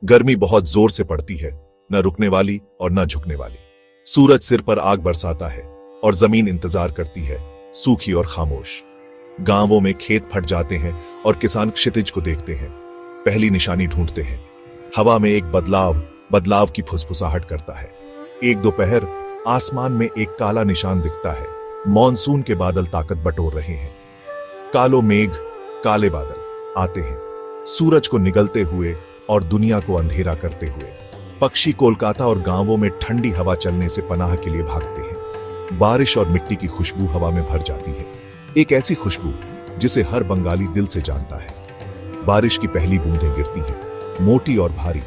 गर्मी बहुत जोर से पड़ती है, न रुकने वाली और न झुकने वाली। सूरज सिर पर आग बरसाता है और जमीन इंतजार करती है, सूखी और खामोश। गांवों में खेत फट जाते हैं और किसान क्षितिज को देखते हैं, पहली निशानी ढूंढते हैं। हवा में एक बदलाव की फुसफुसाहट करता है। एक दोपहर आसमान में एक काला निशान दिखता है। मॉनसून के बादल ताकत बटोर रहे हैं। कालो मेघ, काले बादल आते हैं, सूरज को निगलते हुए और दुनिया को अंधेरा करते हुए। पक्षी कोलकाता और गांवों में ठंडी हवा चलने से पनाह के लिए भागते हैं। बारिश और मिट्टी की खुशबू हवा में भर जाती है, एक ऐसी खुशबू जिसे हर बंगाली दिल से जानता है। बारिश की पहली बूंदें गिरती हैं, मोटी और भारी,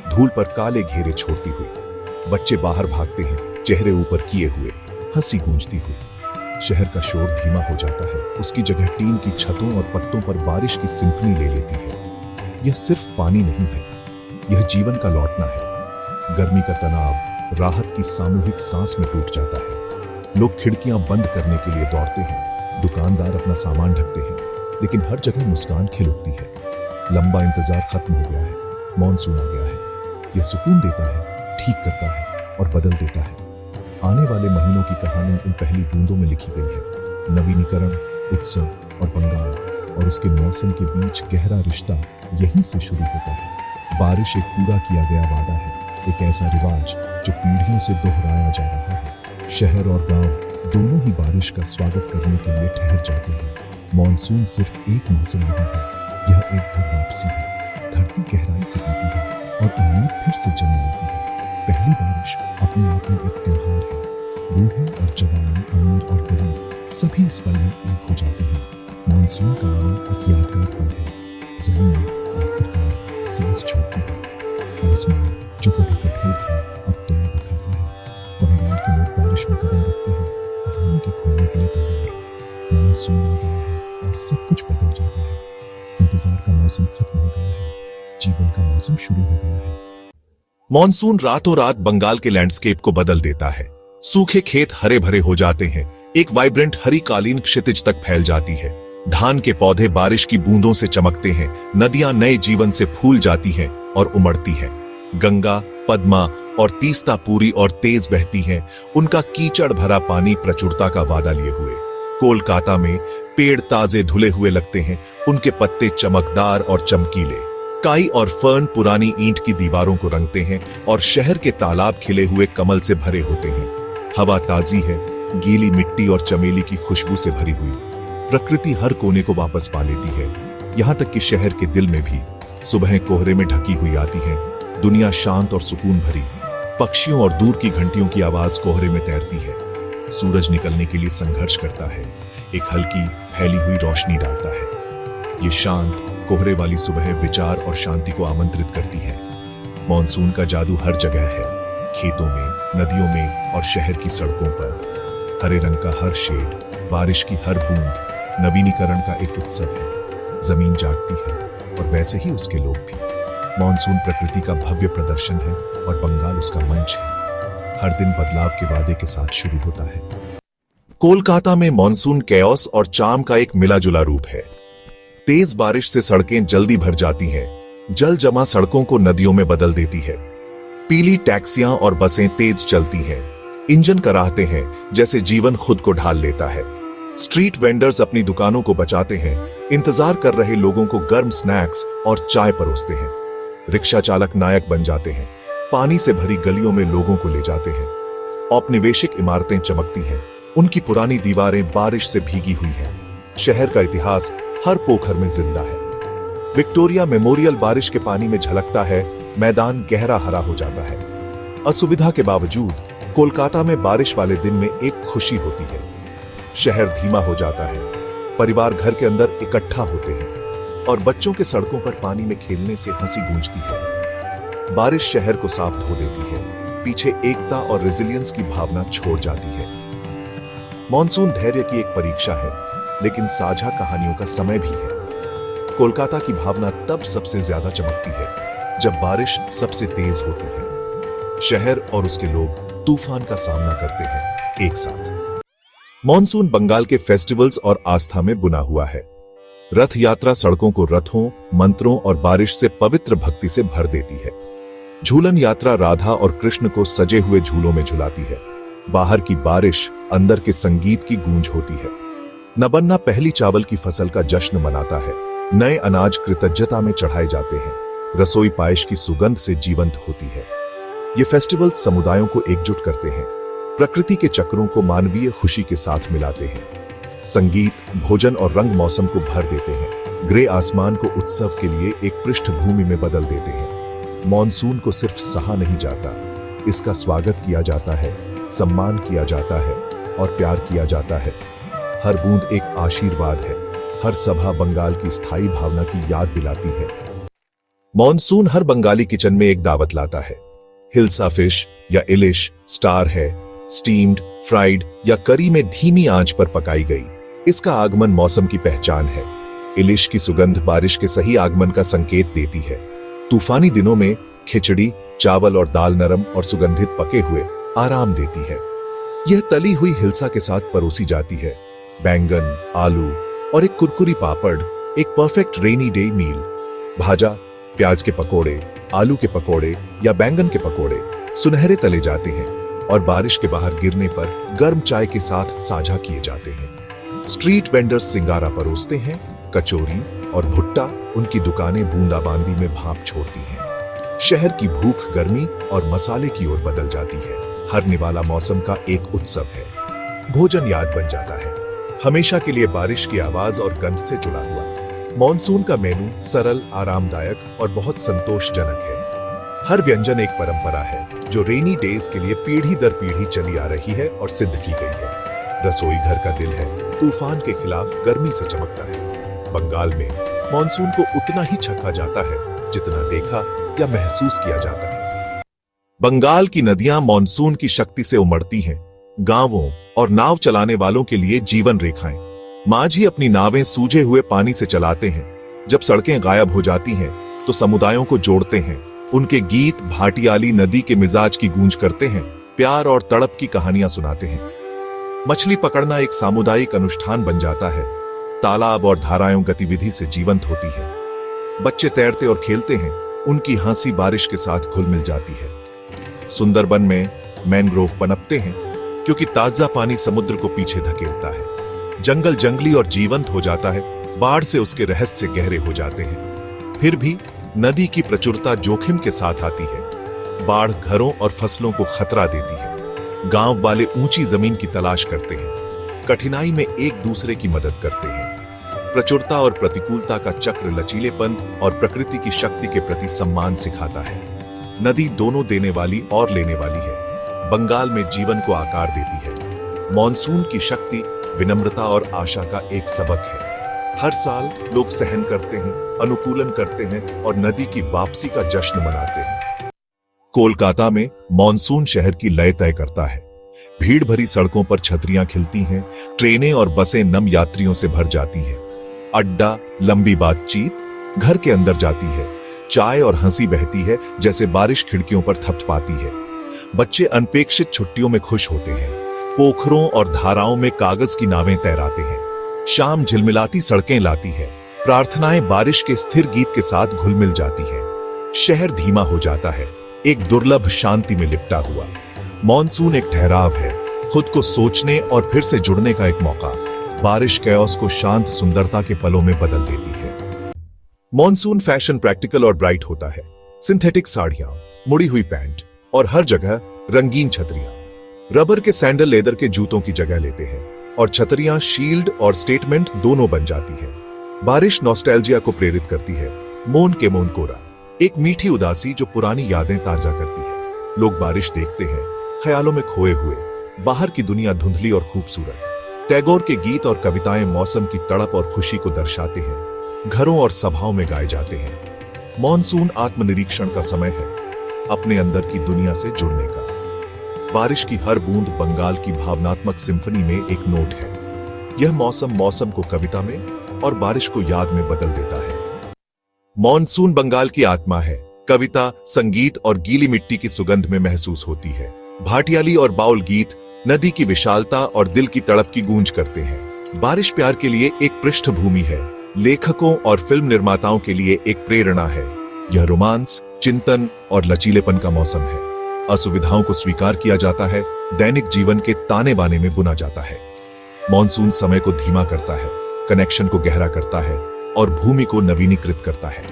धूल पर काले घेरे छोड़ती हुई। बच्चे बाहर भागते हैं, चेहरे ऊपर किए हुए, हंसी गूंजती हुई। शहर का शोर धीमा हो जाता है, उसकी जगह टीन की छतों और पत्तों पर बारिश की सिम्फनी ले लेती है। यह सिर्फ पानी नहीं है, यह जीवन का लौटना है। गर्मी का तनाव राहत की सामूहिक सांस में टूट जाता है। लोग खिड़कियां बंद करने के लिए दौड़ते हैं, दुकानदार अपना सामान ढकते हैं, लेकिन हर जगह मुस्कान खिल उठती है। लंबा इंतजार खत्म हो गया है, मॉनसून आ गया है। यह सुकून देता है, ठीक करता है और बदल देता है। आने वाले महीनों की कहानी इन पहली बूंदों में लिखी गई है। नवीनीकरण, उत्सव और बंगाल और उसके मौसम के बीच गहरा रिश्ता यहीं से शुरू होता है। बारिश एक पूरा किया गया वादा है, एक ऐसा रिवाज जो पीढ़ियों से दोहराया जा रहा है। शहर और गांव दोनों ही बारिश का स्वागत करने के लिए ठहर जाते हैं। मॉनसून सिर्फ एक मौसम नहीं है, यह एक घर वापसी है। धरती गहराई से पीती है और उम्मीद फिर से जन्म लेती है। पहली बारिश अपने आप में एक त्योहार है। बूढ़े और जवान, अमीर और गरीब सभी इस पल में एक हो जाते हैं। मॉनसून का आना एक यादगार पल है। जमीन आखिरकार सांस छोड़ती है। आसमान जो कभी कठोर था अब दया दिखाता है। बंगाल के लोग बारिश में कदम रखते हैं, पानी के खोलने के लिए तैयार। मॉनसून आ गया है और सब कुछ बदल जाता है। इंतजार का मौसम खत्म हो गया है, जीवन का मौसम शुरू हो गया है। मॉनसून रातों रात बंगाल के लैंडस्केप को बदल देता है। सूखे खेत हरे भरे हो जाते हैं, एक वाइब्रेंट हरी कालीन क्षितिज तक फैल जाती है। धान के पौधे बारिश की बूंदों से चमकते हैं, नदियां नए जीवन से फूल जाती हैं और उमड़ती हैं। गंगा, पद्मा और तीस्ता पूरी और तेज बहती हैं, उनका कीचड़ भरा पानी प्रचुरता का वादा लिए हुए। कोलकाता में पेड़ ताजे धुले हुए लगते हैं, उनके पत्ते चमकदार और चमकीले। काई और फर्न पुरानी ईंट की दीवारों को रंगते हैं और शहर के तालाब खिले हुए कमल से भरे होते हैं। हवा ताजी है, गीली मिट्टी और चमेली की खुशबू से भरी हुई। प्रकृति हर कोने को वापस पा लेती है, यहां तक कि शहर के दिल में भी। सुबह कोहरे में ढकी हुई आती है, दुनिया शांत और सुकून भरी। पक्षियों और दूर की घंटियों की आवाज कोहरे में तैरती है। सूरज निकलने के लिए संघर्ष करता है, एक हल्की फैली हुई रोशनी डालता है। ये शांत कोहरे वाली सुबह विचार और शांति को आमंत्रित करती है। मॉनसून का जादू हर जगह है, खेतों में, नदियों में और शहर की सड़कों पर। हरे रंग का हर शेड, बारिश की हर बूंद नवीनीकरण का एक उत्सव है। जमीन जागती है और वैसे ही उसके लोग भी। मॉनसून प्रकृति का भव्य प्रदर्शन है और बंगाल उसका मंच है। हर दिन बदलाव के वादे के साथ शुरू होता है। कोलकाता में मॉनसून कैओस और चार्म का एक मिला जुला रूप है। तेज बारिश से सड़कें जल्दी भर जाती हैं, जल जमा सड़कों को नदियों में बदल देती है। पीली टैक्सियां और बसें तेज चलती हैं, इंजन कराहते हैं जैसे जीवन खुद को ढाल लेता है। स्ट्रीट वेंडर्स अपनी दुकानों को बचाते हैं, इंतजार कर रहे लोगों को गर्म स्नैक्स और चाय परोसते हैं। रिक्शा चालक नायक बन जाते हैं, पानी से भरी गलियों में लोगों को ले जाते हैं। औपनिवेशिक इमारतें चमकती हैं, उनकी पुरानी दीवारें बारिश से भीगी हुई हैं। शहर का इतिहास हर पोखर में जिंदा है। विक्टोरिया मेमोरियल बारिश के पानी में झलकता है, मैदान गहरा हरा हो जाता है। असुविधा के बावजूद कोलकाता में बारिश वाले दिन में एक खुशी होती है। शहर धीमा हो जाता है, परिवार घर के अंदर इकट्ठा होते हैं और बच्चों के सड़कों पर पानी में खेलने से हंसी गूंजती है। बारिश शहर को साफ धो देती है, पीछे एकता और रेजिलियंस की भावना छोड़ जाती है। मॉनसून धैर्य की एक परीक्षा है, लेकिन साझा कहानियों का समय भी है। कोलकाता की भावना तब सबसे ज्यादा चमकती है जब बारिश सबसे तेज होती है। शहर और उसके लोग तूफान का सामना करते हैं एक साथ। मॉनसून बंगाल के फेस्टिवल्स और आस्था में बुना हुआ है। रथ यात्रा सड़कों को रथों, मंत्रों और बारिश से पवित्र भक्ति से भर देती है। झूलन यात्रा राधा और कृष्ण को सजे हुए झूलों में झुलाती है। बाहर की बारिश, अंदर के संगीत की गूंज होती है। नबन्ना पहली चावल की फसल का जश्न मनाता है। नए अनाज कृतज्ञता में चढ़ाए जाते हैं। रसोई पायश की सुगंध से जीवंत होती है। ये फेस्टिवल समुदायों को एकजुट करते हैं। प्रकृति के चक्रों को मानवीय खुशी के साथ मिलाते हैं। संगीत, भोजन और रंग मौसम को भर देते हैं। ग्रे आसमान को उत्सव के लिए एक पृष्ठभूमि में बदल देते हैं। मॉनसून को सिर्फ सहा नहीं जाता, इसका स्वागत किया जाता है, सम्मान किया जाता है और प्यार किया जाता है। हर बूंद एक आशीर्वाद है। हर सभा बंगाल की स्थायी भावना की याद दिलाती है। मॉनसून हर बंगाली किचन में एक दावत लाता है। हिल्सा फिश या इलिश स्टार है, स्टीम्ड, फ्राइड या करी में धीमी आंच पर पकाई गई। इसका आगमन मौसम की पहचान है। इलिश की सुगंध बारिश के सही आगमन का संकेत देती है। तूफानी दिनों में खिचड़ी, चावल और दाल नरम और सुगंधित पके हुए आराम देती है। यह तली हुई हिल्सा के साथ परोसी जाती है। बैंगन, आलू और एक कुरकुरी पापड़, एक परफेक्ट रेनी डे मील। भाजा, प्याज के पकोड़े, आलू के पकोड़े या बैंगन के पकोड़े सुनहरे तले जाते हैं और बारिश के बाहर गिरने पर गर्म चाय के साथ साझा किए जाते हैं। स्ट्रीट वेंडर्स सिंगारा परोसते हैं। कचौरी और भुट्टा उनकी दुकानें बूंदाबांदी में भाप छोड़ती हैं। शहर की भूख गर्मी और मसाले की ओर बदल जाती है। हर निवाला मौसम का एक उत्सव है। भोजन याद बन जाता है, हमेशा के लिए बारिश की आवाज और गंध से जुड़ा हुआ। मॉनसून का मेनू सरल, आरामदायक और बहुत संतोषजनक है। हर व्यंजन एक परंपरा है जो रेनी डेज के लिए पीढ़ी दर पीढ़ी चली आ रही है और सिद्ध की गई है। रसोई घर का दिल है, तूफान के खिलाफ गर्मी से चमकता है। बंगाल में मॉनसून को उतना ही छका जाता है जितना देखा या महसूस किया जाता है। बंगाल की नदियां मॉनसून की शक्ति से उमड़ती हैं। गांवों और नाव चलाने वालों के लिए जीवन रेखाएं। माझी अपनी नावें सूजे हुए पानी से चलाते हैं। जब सड़कें गायब हो जाती हैं तो समुदायों को जोड़ते हैं। उनके गीत भाटियाली नदी के मिजाज की गूंज करते हैं, प्यार और तड़प की कहानियां सुनाते हैं। मछली पकड़ना एक सामुदायिक अनुष्ठान बन जाता है। तालाब और धाराएं गतिविधि से जीवंत होती है। बच्चे तैरते और खेलते हैं, उनकी हंसी बारिश के साथ घुल मिल जाती है। सुंदरबन में मैनग्रोव पनपते हैं क्योंकि ताजा पानी समुद्र को पीछे धकेलता है। जंगल जंगली और जीवंत हो जाता है, बाढ़ से उसके रहस्य गहरे हो जाते हैं। फिर भी नदी की प्रचुरता जोखिम के साथ आती है। बाढ़ घरों और फसलों को खतरा देती है। गांव वाले ऊंची जमीन की तलाश करते हैं, कठिनाई में एक दूसरे की मदद करते हैं। प्रचुरता और प्रतिकूलता का चक्र लचीलेपन और प्रकृति की शक्ति के प्रति सम्मान सिखाता है। नदी दोनों देने वाली और लेने वाली है। बंगाल में जीवन को आकार देती है। मॉनसून की शक्ति विनम्रता और आशा का एक सबक है। हर साल लोग सहन करते हैं, अनुकूलन करते हैं और नदी की वापसी का जश्न मनाते हैं। कोलकाता में मॉनसून शहर की लय तय करता है। भीड़ भरी सड़कों पर छतरियां खिलती हैं, ट्रेनें और बसें नम यात्रियों से भर जाती हैं। अड्डा, लंबी बातचीत घर के अंदर जाती है। चाय और हंसी बहती है जैसे बारिश खिड़कियों पर थपथपाती है। बच्चे अनपेक्षित छुट्टियों में खुश होते हैं। पोखरों और धाराओं में कागज की नावें तैराते हैं। शाम झिलमिलाती सड़कें लाती है। प्रार्थनाएं बारिश के स्थिर गीत के साथ घुल मिल जाती है। शहर धीमा हो जाता है, एक दुर्लभ शांति में लिपटा हुआ। मॉनसून एक ठहराव है, खुद को सोचने और फिर से जुड़ने का एक मौका। बारिश कैओस को शांत सुंदरता के पलों में बदल देती है। मॉनसून फैशन प्रैक्टिकल और ब्राइट होता है। सिंथेटिक साड़ियां, मुड़ी हुई पैंट और हर जगह रंगीन छतरियां। रबर के सैंडल लेदर के जूतों की जगह लेते हैं और छतरियां शील्ड और स्टेटमेंट दोनों बन जाती है। बारिश नॉस्टैल्जिया को प्रेरित करती है। मोन के मोन कोरा, एक मीठी उदासी जो पुरानी यादें ताजा करती है। लोग बारिश देखते हैं, ख्यालों में खोए हुए। बाहर की दुनिया धुंधली और खूबसूरत। टैगोर के गीत और कविताएं मौसम की तड़प और खुशी को दर्शाते हैं। घरों और सभाओं में गाए जाते हैं। मॉनसून आत्मनिरीक्षण का समय है, अपने अंदर की दुनिया से जुड़ने का। बारिश की हर बूंद बंगाल की भावनात्मक सिम्फनी में एक नोट है। यह मौसम को कविता में और बारिश को याद में बदल देता है। मॉनसून बंगाल की आत्मा है। कविता, संगीत और गीली मिट्टी की सुगंध में महसूस होती है। भाटियाली और बाउल गीत नदी की विशालता और दिल की तड़प की गूंज करते हैं। बारिश प्यार के लिए एक पृष्ठभूमि है। लेखकों और फिल्म निर्माताओं के लिए एक प्रेरणा है। यह रोमांस, चिंतन और लचीलेपन का मौसम है। असुविधाओं को स्वीकार किया जाता है, दैनिक जीवन के ताने बाने में बुना जाता है। मॉनसून समय को धीमा करता है, कनेक्शन को गहरा करता है और भूमि को नवीनीकृत करता है।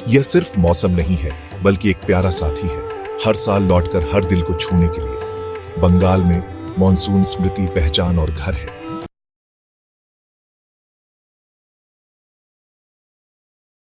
यह सिर्फ मौसम नहीं है, बल्कि एक प्यारा साथी है, हर साल लौटकर हर दिल को छूने के लिए। बंगाल में मॉनसून स्मृति, पहचान और घर है।